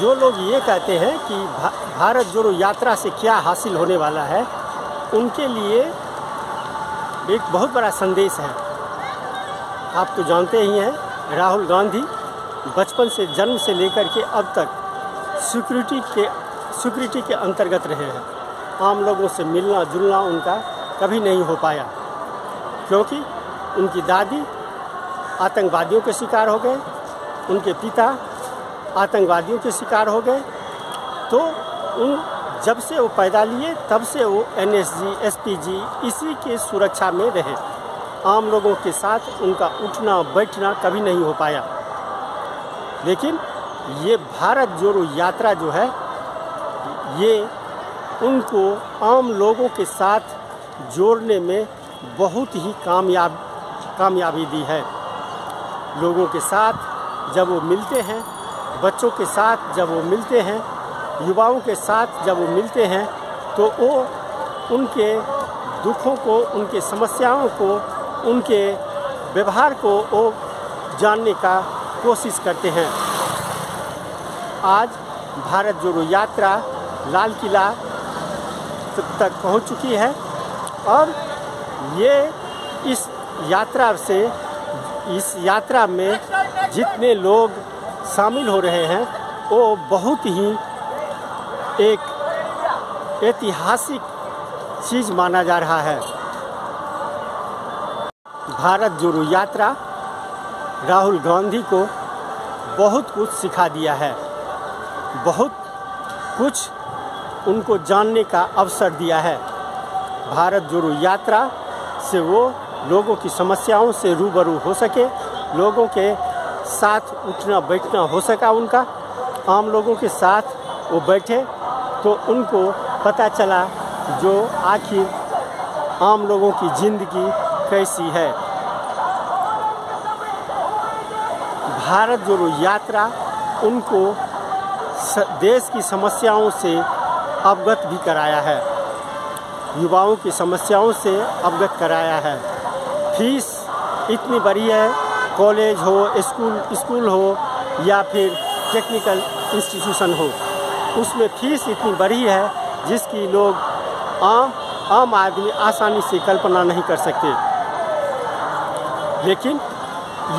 जो लोग ये कहते हैं कि भारत जोड़ो यात्रा से क्या हासिल होने वाला है, उनके लिए एक बहुत बड़ा संदेश है। आप तो जानते ही हैं, राहुल गांधी बचपन से, जन्म से लेकर के अब तक सिक्योरिटी के अंतर्गत रहे हैं। आम लोगों से मिलना जुलना उनका कभी नहीं हो पाया, क्योंकि उनकी दादी आतंकवादियों के शिकार हो गए, उनके पिता आतंकवादियों के शिकार हो गए। तो जब से वो पैदा लिए तब से वो NSG, SPG इसी के सुरक्षा में रहे। आम लोगों के साथ उनका उठना बैठना कभी नहीं हो पाया। लेकिन ये भारत जोड़ो यात्रा जो है, ये उनको आम लोगों के साथ जोड़ने में बहुत ही कामयाबी दी है। लोगों के साथ जब वो मिलते हैं, बच्चों के साथ जब वो मिलते हैं, युवाओं के साथ जब वो मिलते हैं, तो वो उनके दुखों को, उनके समस्याओं को, उनके व्यवहार को वो जानने का कोशिश करते हैं। आज भारत जोड़ो यात्रा लाल किला तक पहुंच चुकी है और ये इस यात्रा में जितने लोग शामिल हो रहे हैं, वो बहुत ही एक ऐतिहासिक चीज़ माना जा रहा है। भारत जोड़ो यात्रा राहुल गांधी को बहुत कुछ सिखा दिया है, बहुत कुछ उनको जानने का अवसर दिया है। भारत जोड़ो यात्रा से वो लोगों की समस्याओं से रूबरू हो सके, लोगों के साथ उठना बैठना हो सका उनका। आम लोगों के साथ वो बैठे तो उनको पता चला जो आखिर आम लोगों की ज़िंदगी कैसी है। भारत जोड़ो यात्रा उनको देश की समस्याओं से अवगत भी कराया है, युवाओं की समस्याओं से अवगत कराया है। फीस इतनी बड़ी है, कॉलेज हो, स्कूल हो या फिर टेक्निकल इंस्टीट्यूशन हो, उसमें फीस इतनी बड़ी है जिसकी लोग आम आदमी आसानी से कल्पना नहीं कर सकते। लेकिन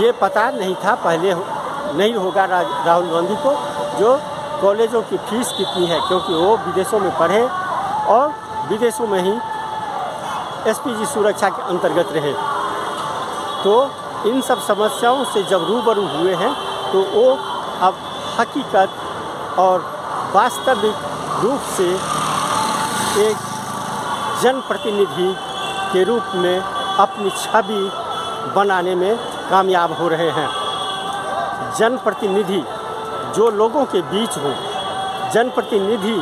ये पता नहीं था, पहले नहीं होगा राहुल गांधी को, जो कॉलेजों की फ़ीस कितनी है, क्योंकि वो विदेशों में पढ़े और विदेशों में ही SPG सुरक्षा के अंतर्गत रहे। तो इन सब समस्याओं से जब रूबरू हुए हैं, तो वो अब हकीकत और वास्तविक रूप से एक जनप्रतिनिधि के रूप में अपनी छवि बनाने में कामयाब हो रहे हैं। जनप्रतिनिधि जो लोगों के बीच हो, जनप्रतिनिधि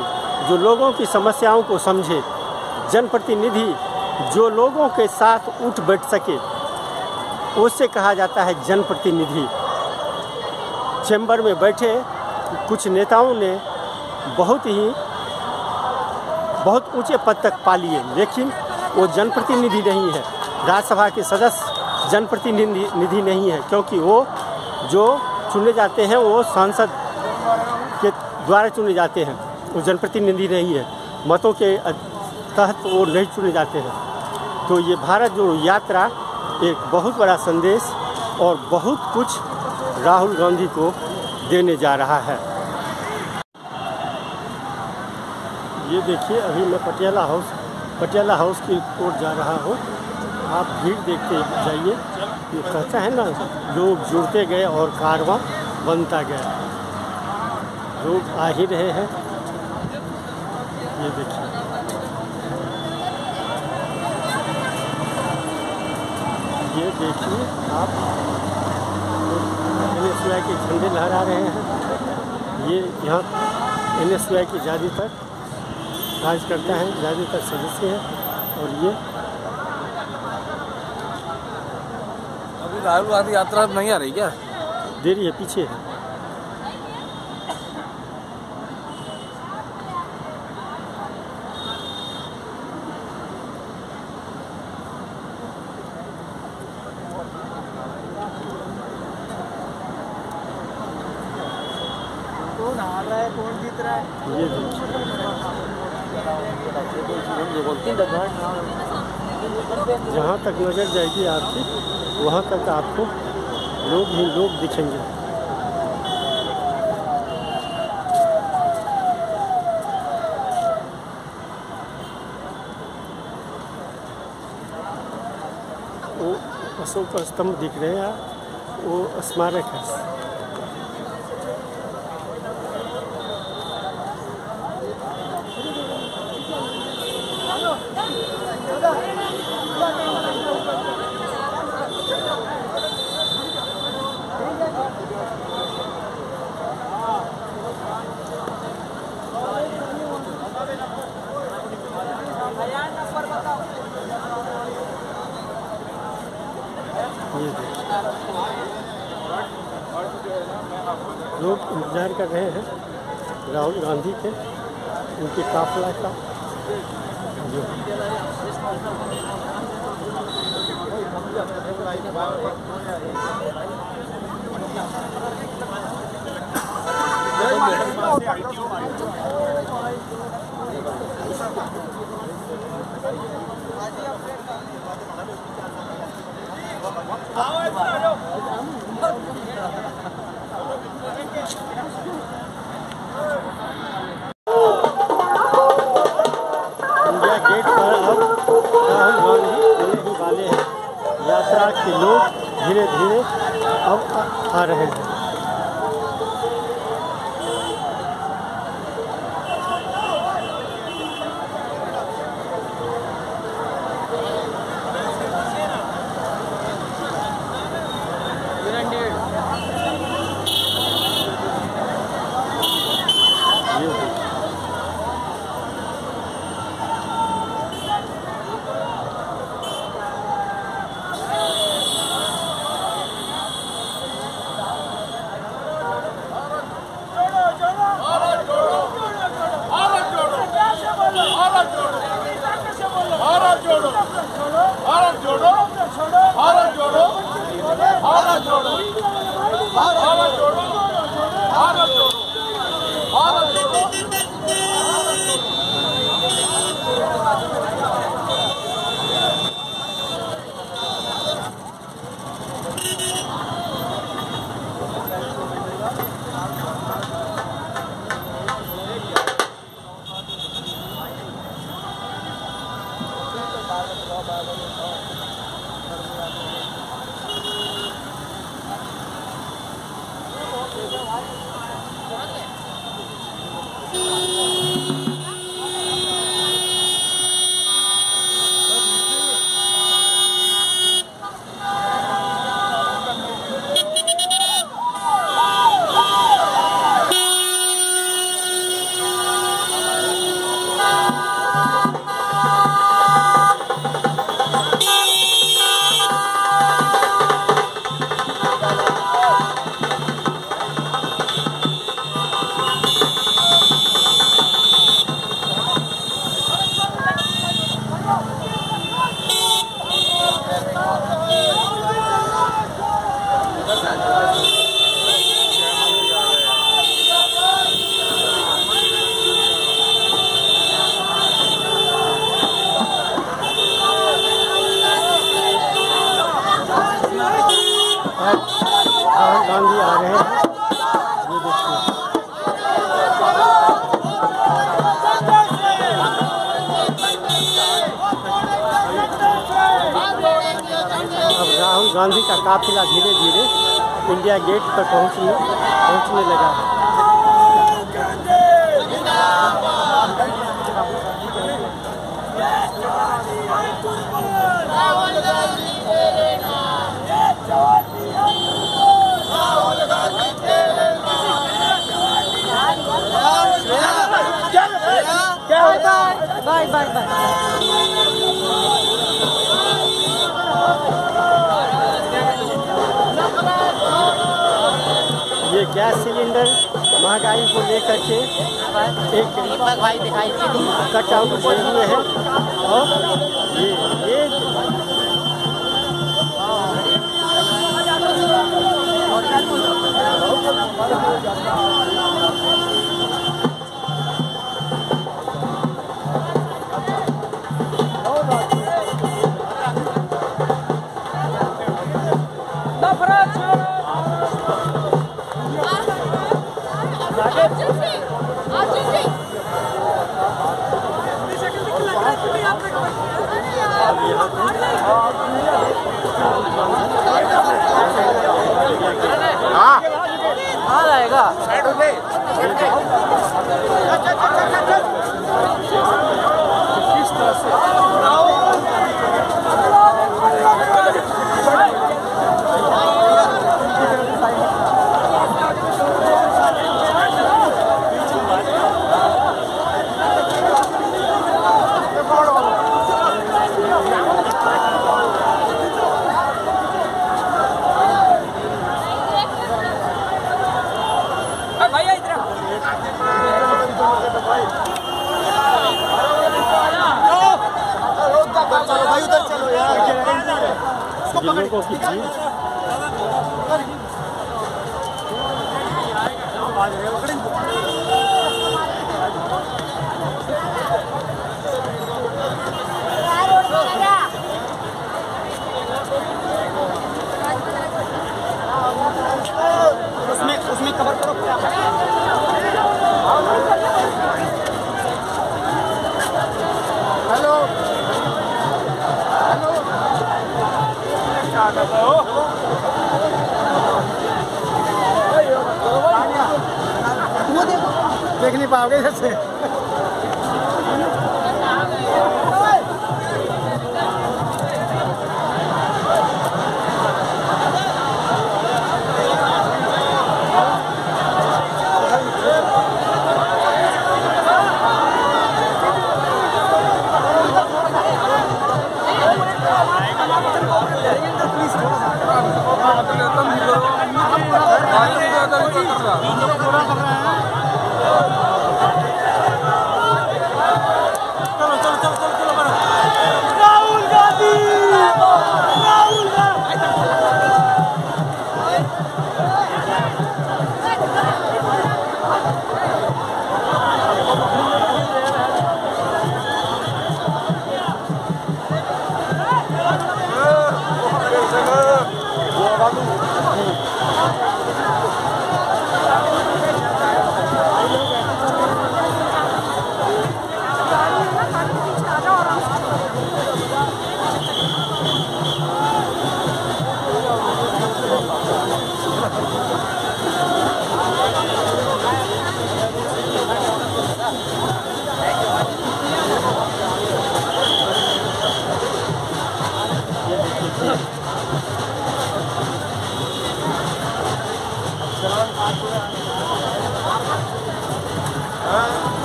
जो लोगों की समस्याओं को समझे, जनप्रतिनिधि जो लोगों के साथ उठ बैठ सके, उसे कहा जाता है जनप्रतिनिधि। चैम्बर में बैठे कुछ नेताओं ने बहुत ऊंचे पद तक पा लिए, लेकिन वो जनप्रतिनिधि नहीं है। राज्यसभा के सदस्य जनप्रतिनिधि नहीं है, क्योंकि वो जो चुने जाते हैं वो सांसद के द्वारा चुने जाते हैं, वो जनप्रतिनिधि नहीं है। मतों के तहत वो नहीं चुने जाते हैं। तो ये भारत जोड़ो यात्रा एक बहुत बड़ा संदेश और बहुत कुछ राहुल गांधी को देने जा रहा है। ये देखिए, अभी मैं पटियाला हाउस की ओर जा रहा हूँ। आप भीड़ देखते जाइए। ये कहता है ना, लोग जुड़ते गए और कारवां बनता गया। लोग आ ही रहे हैं। ये देखिए, आप NSY के झंडे लहरा रहे हैं। ये यहाँ NSY के ज़्यादातर कार्यकर्ता हैं, ज़्यादातर सदस्य हैं। और ये अभी राहुल गांधी यात्रा नहीं आ रही क्या? देरी है, पीछे है। हार रहा है, कौन जीत रहा है। ये देखिए, जहाँ तक नजर जाएगी आपकी वहाँ तक आपको लोग ही लोग दिखेंगे। वो अशोक स्तंभ दिख रहे हैं, वो स्मारक है। ये देखिए, लोग इंतजार कर रहे हैं राहुल गांधी के, उनके काफिला का। इंडिया गेट पर अब राहुल गांधी आने ही वाले हैं। यात्रा के लोग धीरे धीरे अब आ रहे हैं। राहुल गांधी आ रहे हैं, ये देखिए। अब राहुल गांधी का काफिला धीरे धीरे इंडिया गेट पर पहुंचने लगा है। Bye bye bye. ये गैस सिलेंडर महंगाई को लेकर के एक भाई दिखाई कटआउट किए हुए हैं और ये ये लोगों की भीड़ उसमें कवर करो। हेलो देख नहीं पाओगे जैसे।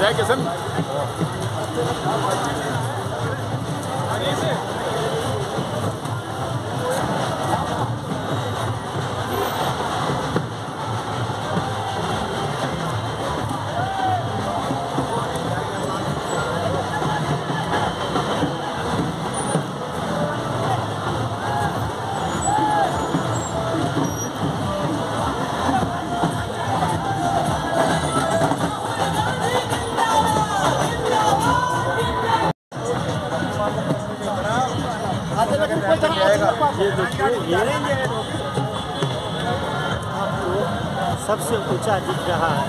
जय किशन। ये देखिए, ये आपको सबसे ऊंचा दिख रहा है।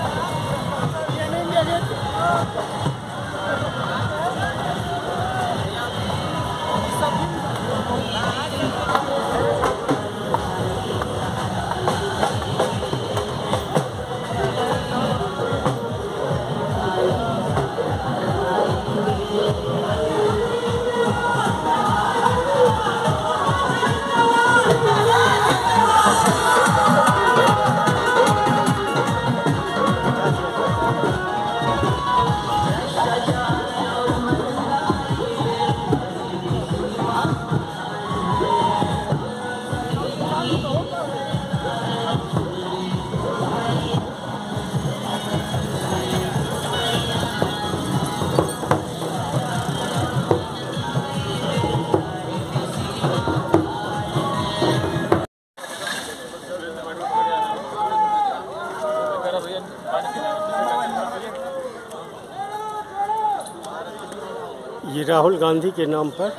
ये राहुल गांधी के नाम पर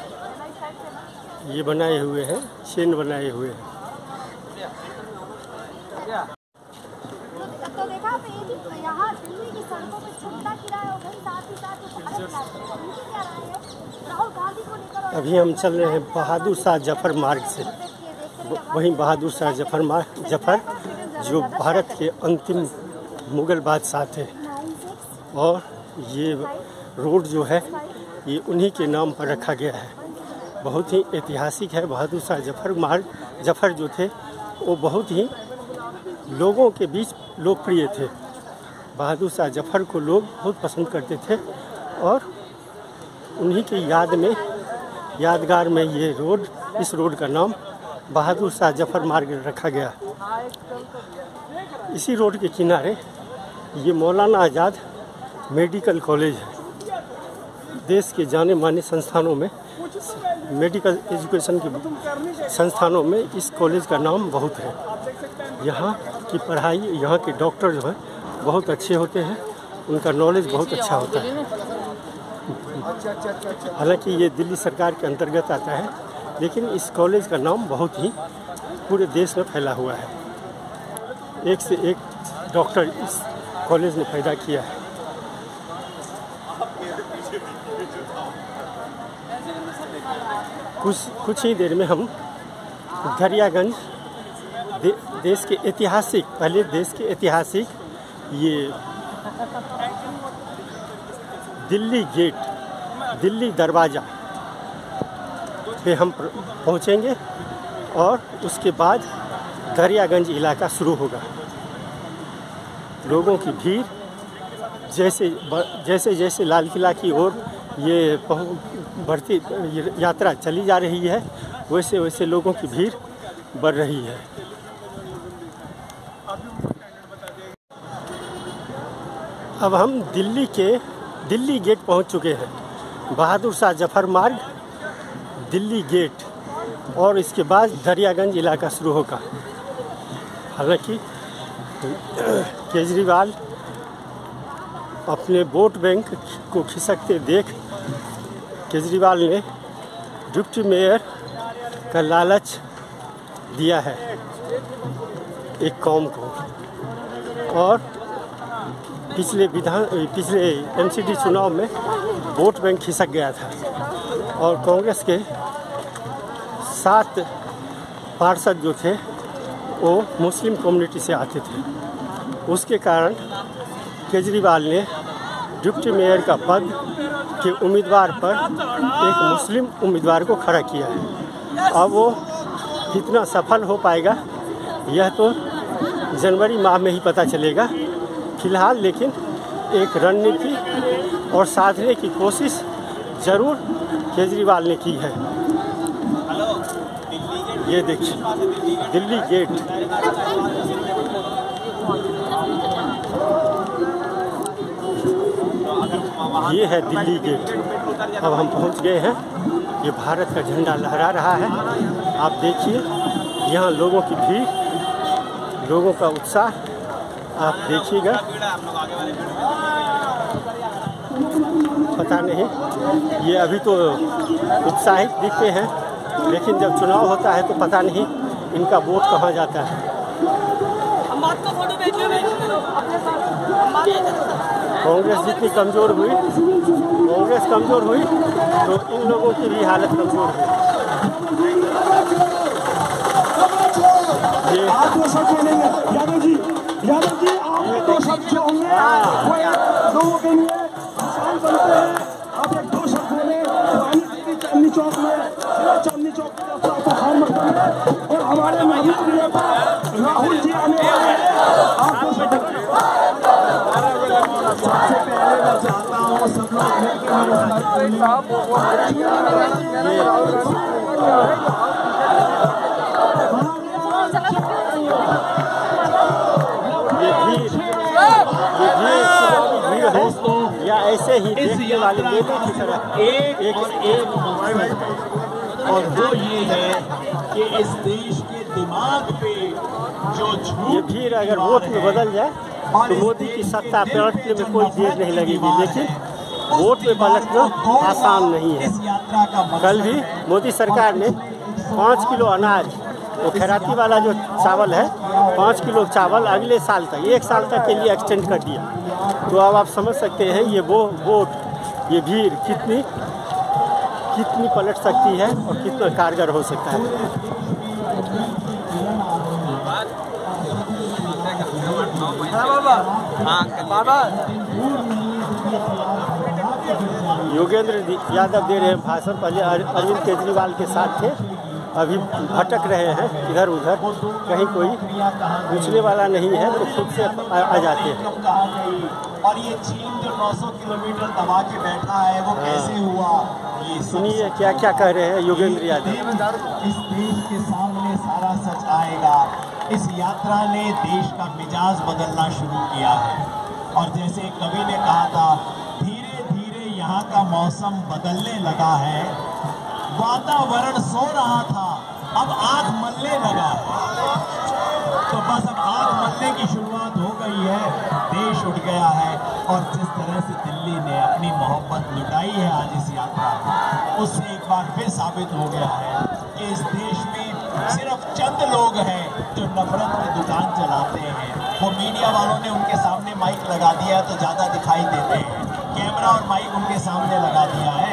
ये बनाए हुए हैं, चिन्ह बनाए हुए हैं। तो देखा आपने यहाँ दिल्ली की सड़कों पे क्षमता की राय हो गई, साथ ही साथ जो भारत क्या राय है राहुल गांधी को लेकर। अभी हम चल रहे हैं बहादुर शाह जफर मार्ग से। वहीं बहादुर शाह जफर जो भारत के अंतिम मुगल बादशाह थे, और ये रोड जो है ये उन्हीं के नाम पर रखा गया है। बहुत ही ऐतिहासिक है। बहादुर शाह जफर जो थे वो बहुत ही लोगों के बीच लोकप्रिय थे। बहादुर शाह जफर को लोग बहुत पसंद करते थे, और उन्हीं की यादगार में ये रोड, इस रोड का नाम बहादुर शाह जफर मार्ग रखा गया। इसी रोड के किनारे ये मौलाना आज़ाद मेडिकल कॉलेज है। देश के जाने माने संस्थानों में मेडिकल एजुकेशन के संस्थानों में इस कॉलेज का नाम बहुत है। यहाँ की पढ़ाई, यहाँ के डॉक्टर जो है बहुत अच्छे होते हैं, उनका नॉलेज बहुत अच्छा होता है। हालांकि ये दिल्ली सरकार के अंतर्गत आता है, लेकिन इस कॉलेज का नाम बहुत ही पूरे देश में फैला हुआ है। एक से एक डॉक्टर इस कॉलेज ने पैदा किया है। कुछ ही देर में हम दरियागंज देश के ऐतिहासिक, पहले देश के ऐतिहासिक ये दिल्ली गेट, दिल्ली दरवाज़ा पे हम पहुँचेंगे और उसके बाद दरियागंज इलाका शुरू होगा। लोगों की भीड़ जैसे जैसे लाल किला की ओर ये बढ़ती यात्रा चली जा रही है, वैसे वैसे लोगों की भीड़ बढ़ रही है। अब हम दिल्ली गेट पहुंच चुके हैं। बहादुर शाह जफर मार्ग, दिल्ली गेट, और इसके बाद दरियागंज इलाका शुरू होगा। हालांकि केजरीवाल अपने वोट बैंक को खिसकते देख केजरीवाल ने डिप्टी मेयर का लालच दिया है एक कौम को, और पिछले एमसीडी चुनाव में वोट बैंक खिसक गया था और कांग्रेस के 7 पार्षद जो थे वो मुस्लिम कम्युनिटी से आते थे। उसके कारण केजरीवाल ने डिप्टी मेयर का पद के उम्मीदवार पर एक मुस्लिम उम्मीदवार को खड़ा किया है। अब वो कितना सफल हो पाएगा यह तो जनवरी माह में ही पता चलेगा। फिलहाल लेकिन एक रणनीति और साधने की कोशिश जरूर केजरीवाल ने की है। ये देखिए दिल्ली गेट, ये है दिल्ली गेट। अब हम पहुंच गए हैं। ये भारत का झंडा लहरा रहा है। आप देखिए यहाँ लोगों की भीड़, लोगों का उत्साह आप देखिएगा। पता नहीं, ये अभी तो उत्साहित दिखते हैं, लेकिन जब चुनाव होता है तो पता नहीं इनका वोट कहाँ जाता है। कांग्रेस जितनी कमज़ोर हुई, तो इन लोगों की भी हालत कमज़ोर हुई। ये यादव जी आपके 2 शब्द जो होंगे वो लोगों के लिए आसान बनते हैं। आप एक 2 शब्द बोले चांदनी चौक में, चांदनी चौक को हार मत करिए। और हमारे महबूब नेता राहुल जी आने वाले हैं। आप 2 शब्द सबसे पहले मैं चाहता हूँ सब लोग मिलकर या ऐसे ही देखने वाले बेटे की तरह एक और वो ये है कि इस देश के दिमाग पे जो ये भीड़ अगर वोट में बदल जाए तो मोदी की सत्ता पलटने में कोई देर नहीं लगेगी, लेकिन वोट में पलटना आसान नहीं है। कल भी मोदी सरकार ने 5 किलो अनाज, वो खैराती वाला जो चावल है, 5 किलो चावल अगले साल तक, 1 साल तक के लिए एक्सटेंड कर दिया। तो अब आप समझ सकते हैं ये वो वोट, ये भीड़ कितनी पलट सकती है और कितना कारगर हो सकता है। योगेंद्र यादव दे रहे हैं भाषण। पहले अरविंद केजरीवाल के साथ थे, अभी भटक रहे हैं इधर उधर, कहीं कोई पूछने वाला नहीं है तो खुद से आ जाते हैं। और ये चीन जो 900 किलोमीटर दबा के बैठा है वो कैसे हुआ, ये सुनिए क्या क्या कह रहे हैं योगेंद्र यादव। इस देश के सामने सारा सच आएगा। इस यात्रा ने देश का मिजाज बदलना शुरू किया है और जैसे कवि ने कहा था, धीरे धीरे यहाँ का मौसम बदलने लगा है। वातावरण सो रहा था, अब आंख मलने लगा है। तो बस अब आंख मलने की शुरुआत हो गई है, देश उठ गया है। और जिस तरह से दिल्ली ने अपनी मोहब्बत लुटाई है आज इस यात्रा में, उससे एक बार फिर साबित हो गया है कि इस देश में सिर्फ चंद लोग हैं जो नफरत की दुकान चलाते हैं। वो मीडिया वालों ने उनके सामने माइक लगा दिया तो ज्यादा दिखाई देते हैं, कैमरा और माइक उनके सामने लगा दिया है,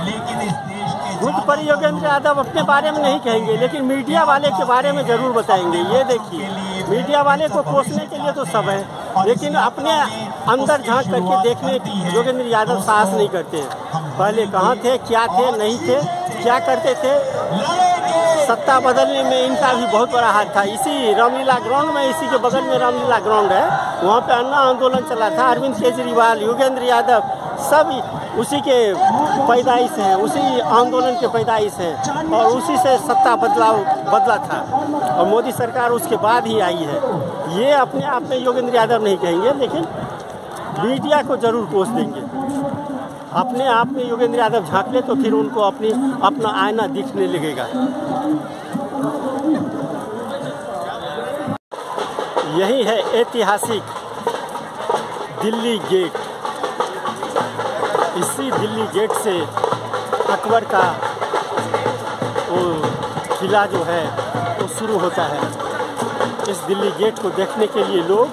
लेकिन इस देश के बुद्ध पर योगेंद्र यादव अपने बारे में नहीं कहेंगे, लेकिन मीडिया वाले के बारे में जरूर बताएंगे। ये देखिए, मीडिया वाले को कोसने के लिए तो सब है, लेकिन अपने अंदर झांक करके देखने योगेंद्र यादव साहस नहीं करते हैं। पहले कहाँ थे, क्या थे, नहीं थे, क्या करते थे। सत्ता बदलने में इनका भी बहुत बड़ा हाथ था। इसी रामलीला ग्राउंड में, इसी के बगल में रामलीला ग्राउंड है, वहाँ पे अन्ना आंदोलन चला था। अरविंद केजरीवाल, योगेंद्र यादव सब उसी के पैदाइश हैं, उसी आंदोलन के पैदाइश हैं, और उसी से सत्ता बदला था, और मोदी सरकार उसके बाद ही आई है। ये अपने आप में योगेंद्र यादव नहीं कहेंगे, लेकिन मीडिया को जरूर कोस देंगे। अपने आप में योगेंद्र यादव झांक ले तो फिर उनको अपना आईना दिखने लगेगा। यही है ऐतिहासिक दिल्ली गेट। इसी दिल्ली गेट से अकबर का वो किला जो है वो शुरू होता है। इस दिल्ली गेट को देखने के लिए लोग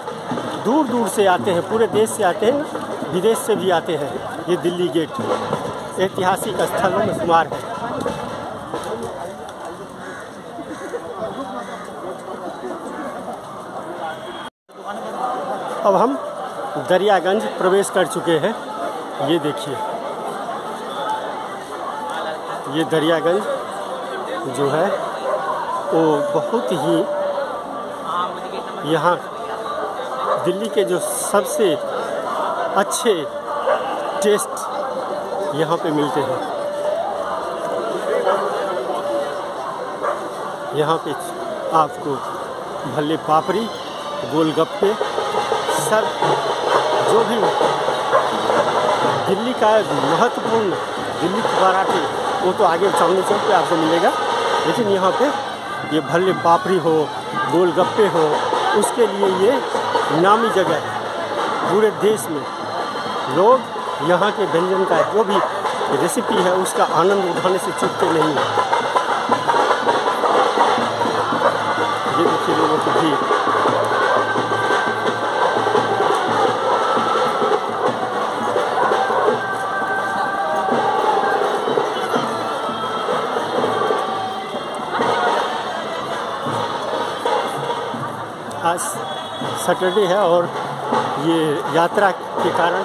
दूर दूर से आते हैं, पूरे देश से आते हैं, विदेश से भी आते हैं। ये दिल्ली गेट ऐतिहासिक स्थलों में शुमार है। अब हम दरियागंज प्रवेश कर चुके हैं। ये देखिए, ये दरियागंज जो है वो बहुत ही यहाँ दिल्ली के जो सबसे अच्छे टेस्ट यहाँ पे मिलते हैं। यहाँ पे आपको भल्ले पापड़ी, गोलगप्पे, सब जो भी दिल्ली का महत्वपूर्ण दिल्ली के पराठे, वो तो आगे चांदनी चौक पे आपको मिलेगा, लेकिन यहाँ पे ये भल्ले पापड़ी हो, गोलगप्पे हो, उसके लिए ये नामी जगह है। पूरे देश में लोग यहाँ के व्यंजन का जो भी रेसिपी है उसका आनंद उठाने से चूकते नहीं है। ये देखिए लोगों की भीड़। आज सैटरडे है और ये यात्रा के कारण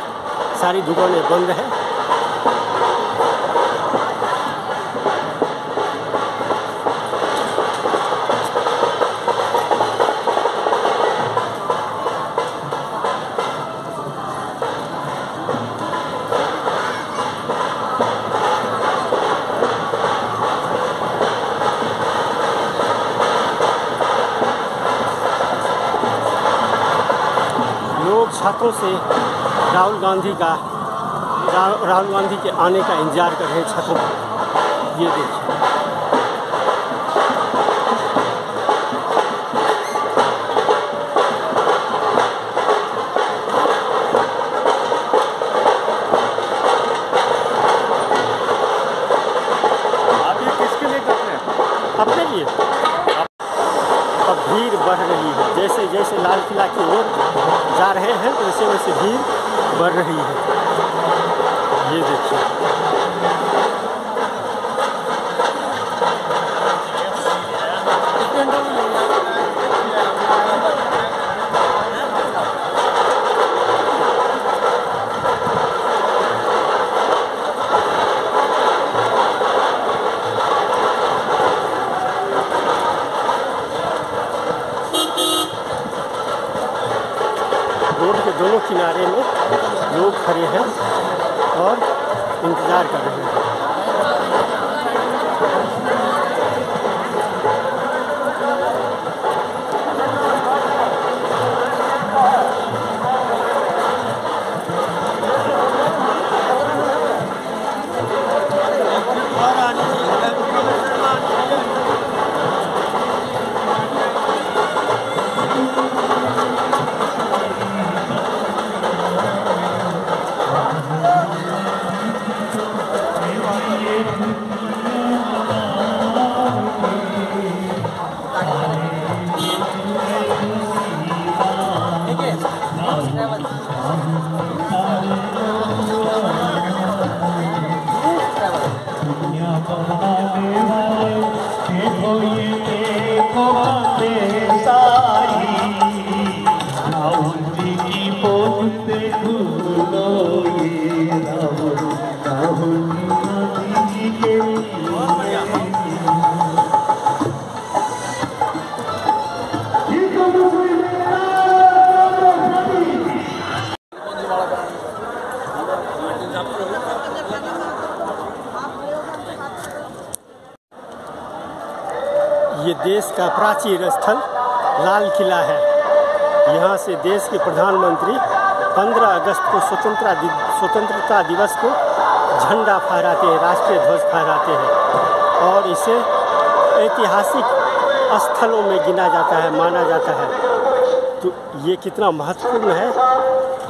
सारी दुकानें बंद हैं। छात्रों से राहुल गांधी के आने का इंतजार कर रहे हैं छात्रों। ये देखिए, आप ये किसके लिए कर रहे हैं? अपने लिए। अब भीड़ बढ़ रही है, जैसे जैसे लाल किला की ओर जा रहे हैं वैसे वैसे भीड़ बढ़ रही है। ये देखिए, रोड के दोनों किनारे में लोग खड़े हैं और इंतज़ार कर रहे हैं। और आने बहाने वाले देखो ये देखो बातें सारी राहुल जी की पोस्ट ढूंढो ये राहुल जी के ये देश का प्राचीन स्थल लाल किला है। यहाँ से देश के प्रधानमंत्री 15 अगस्त को स्वतंत्रता दिवस को झंडा फहराते हैं, राष्ट्रीय ध्वज फहराते हैं और इसे ऐतिहासिक स्थलों में गिना जाता है, माना जाता है। तो ये कितना महत्वपूर्ण है,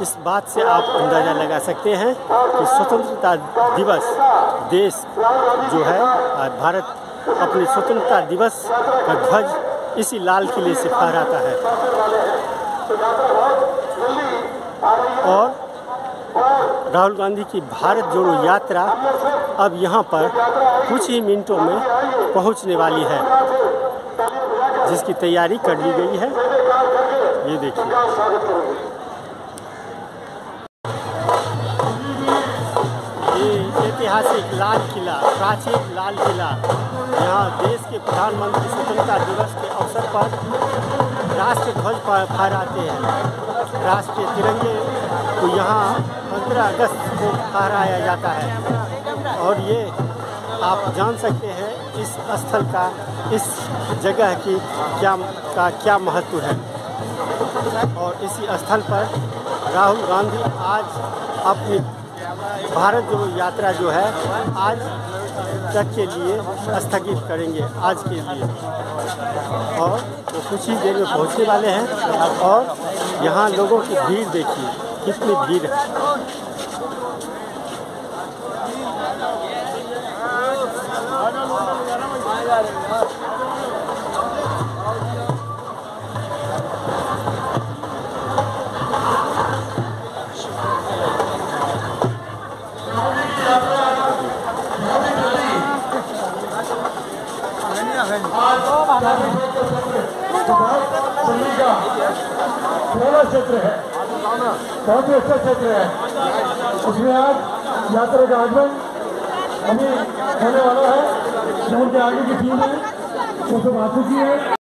इस बात से आप अंदाज़ा लगा सकते हैं कि स्वतंत्रता दिवस देश जो है भारत अपने स्वतंत्रता दिवस का ध्वज इसी लाल किले से फहराता है। और राहुल गांधी की भारत जोड़ो यात्रा अब यहाँ पर कुछ ही मिनटों में पहुँचने वाली है, जिसकी तैयारी कर ली गई है। ये देखिए, ये ऐतिहासिक लाल किला, प्राचीन लाल किला, यहाँ देश के प्रधानमंत्री स्वतंत्रता दिवस के अवसर पर राष्ट्रीय ध्वज फहराते हैं। राष्ट्रीय तिरंगे को यहाँ 15 अगस्त को फहराया जाता है। और ये आप जान सकते हैं इस स्थल का, इस जगह की क्या महत्व है। और इसी स्थल पर राहुल गांधी आज अपनी भारत जोड़ो यात्रा जो है आज तक के लिए स्थगित करेंगे, आज के लिए। और वो कुछ ही देर में पहुंचने वाले हैं। और यहाँ लोगों की भीड़ देखिए, कितनी भीड़ है। क्षेत्र है, बहुत ही अच्छा क्षेत्र है। उसमें आज यात्रा का आगमन अभी होने वाला है। जो उनके आगे की टीम है वो सब आ चुकी है।